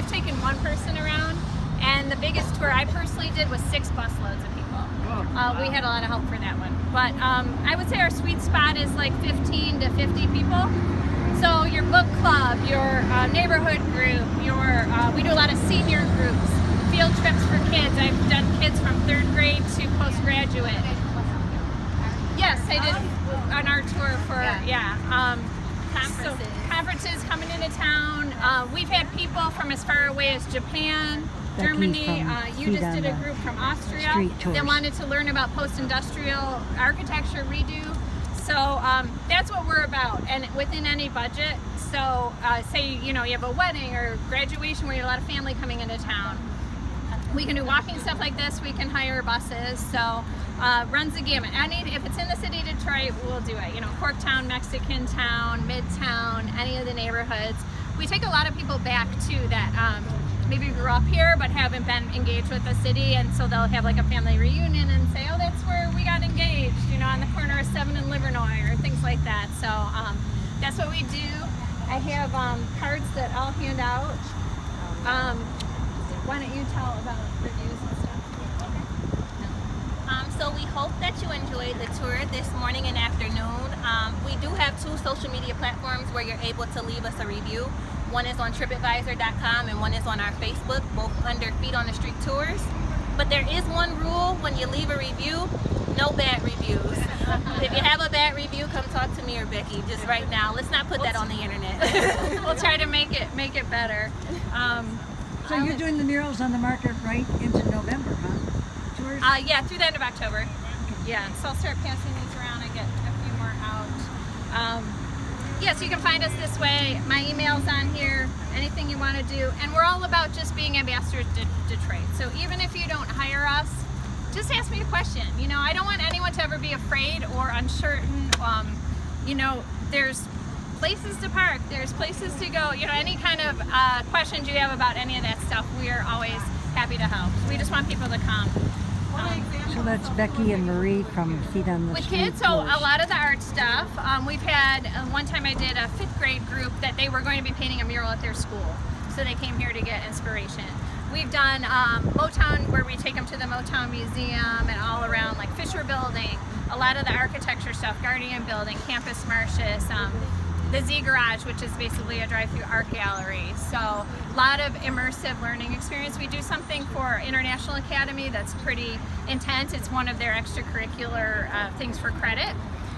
I've taken one person around, and the biggest tour I personally did was 6 busloads of people. We had a lot of help for that one. But I would say our sweet spot is like 15 to 50 people. So your book club, your neighborhood group, we do a lot of senior groups, field trips for kids. I've done kids from 3rd grade to postgraduate. Yes, I did on our tour for, conferences coming into town. We've had people from as far away as Japan, Becky Germany. You just did a group from Austria that wanted to learn about post-industrial architecture redo. So that's what we're about, and within any budget. So say you have a wedding or graduation where you have a lot of family coming into town. We can do walking stuff like this. We can hire buses. So runs the gamut. If it's in the city of Detroit, we'll do it. Corktown, Mexican Town, Midtown, any of the neighborhoods. We take a lot of people back too that maybe grew up here but haven't been engaged with the city, and so they'll have like a family reunion and say, oh, that's where we got engaged, on the corner of 7 and Livernois or things like that. So that's what we do. I have cards that I'll hand out. Why don't you tell about reviews and stuff? So we hope that you enjoyed the tour this morning and afternoon. We do have 2 social media platforms where you're able to leave us a review. One is on tripadvisor.com and one is on our Facebook, both under Feet on the Street Tours. But there is one rule: when you leave a review, no bad reviews. If you have a bad review, come talk to me or Becky just right now. Let's not put that on the internet. We'll try to make it better. So you're doing the murals on the market right into November, huh? Tours? Yeah, through the end of October. Okay. Yeah, so I'll start passing these around and get a few more out. So you can find us this way. My email's on here, anything you want to do. And we're all about just being ambassadors to Detroit. So even if you don't hire us, just ask me a question. I don't want anyone to ever be afraid or uncertain. There's places to park, there's places to go. Any kind of questions you have about any of that stuff, we are always happy to help. We just want people to come. So that's Becky and Marie from Feet on the With Street. kids, so a lot of the art stuff. We've had, one time I did a 5th grade group that they were going to be painting a mural at their school. So they came here to get inspiration. We've done Motown, where we take them to the Motown Museum and all around, like Fisher Building, a lot of the architecture stuff, Guardian Building, Campus Martius, the Z Garage, which is basically a drive-through art gallery. So a lot of immersive learning experience. We do something for International Academy that's pretty intense. It's one of their extracurricular things for credit.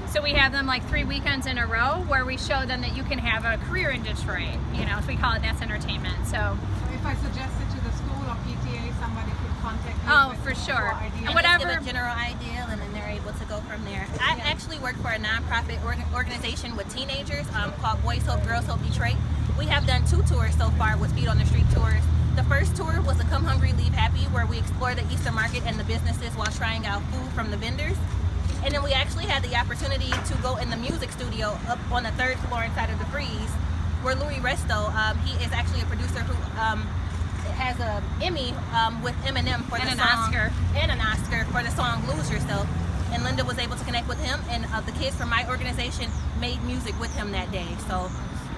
So we have them like 3 weekends in a row where we show them that you can have a career in Detroit. If we call it, that's entertainment. So if I suggest it to the school or PTA, somebody could contact you. Oh, for sure. And whatever. Give a general idea, and then they're able to go from there. I actually work for a nonprofit organization with teenagers called Boys Hope, Girls Hope Detroit. We have done 2 tours so far with Feet on the Street Tours. The first tour was a Come Hungry, Leave Happy, where we explore the Easter market and the businesses while trying out food from the vendors. And then we actually had the opportunity to go in the music studio up on the 3rd floor inside of the Freeze, where Louis Resto, he is actually a producer who has an Emmy with Eminem for the song, and an Oscar for the song Lose Yourself. And Linda was able to connect with him, and the kids from my organization made music with him that day. So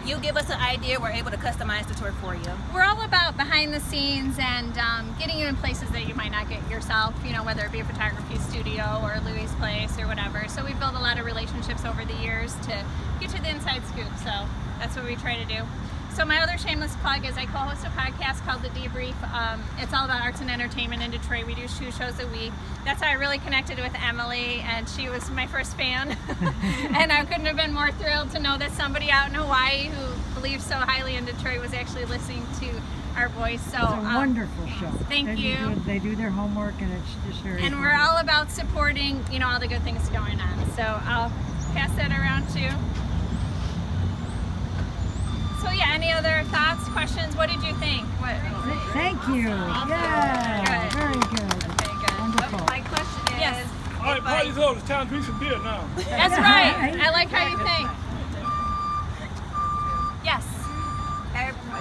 you give us an idea, we're able to customize the tour for you. We're all about behind the scenes and getting you in places that you might not get yourself, whether it be a photography studio or Louis' place or whatever. So we built a lot of relationships over the years to get to the inside scoop. So that's what we try to do. So my other shameless plug is I co-host a podcast called The Debrief. It's all about arts and entertainment in Detroit. We do 2 shows a week. That's how I really connected with Emily, and she was my first fan. And I couldn't have been more thrilled to know that somebody out in Hawaii who believes so highly in Detroit was actually listening to our voice. So it's a wonderful show. Thank you. They do their homework, and it's just very And fun. we're all about supporting, all the good things going on. So I'll pass that around too. So yeah, any other thoughts, questions? What did you think? Thank you. Yeah, Good. very good. Okay, good. Wonderful. My question is, Yes. All right, party's over. It's time to drink some beer now. That's right. I like how you think. Yes.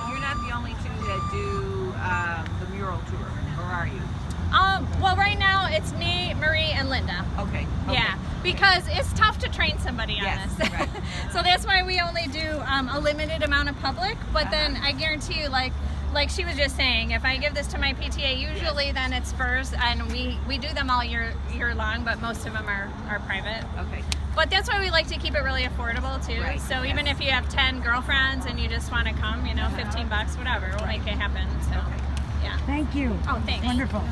you're not the only 2 that do the mural tour, or are you? Well, right now it's me, Marie, and Linda. Okay. Yeah, because it's tough to train somebody on Yes, this. right. So that's why we only do a limited amount of public, but then I guarantee you, like, like she was just saying, if I give this to my PTA, usually then it's Spurs, and we do them all year long, but most of them are private. Okay. But that's why we like to keep it really affordable too. Right, So yes. even if you have 10 girlfriends and you just want to come, $15, whatever, we'll make it happen. So, yeah. Thank you. Oh, thanks. Wonderful.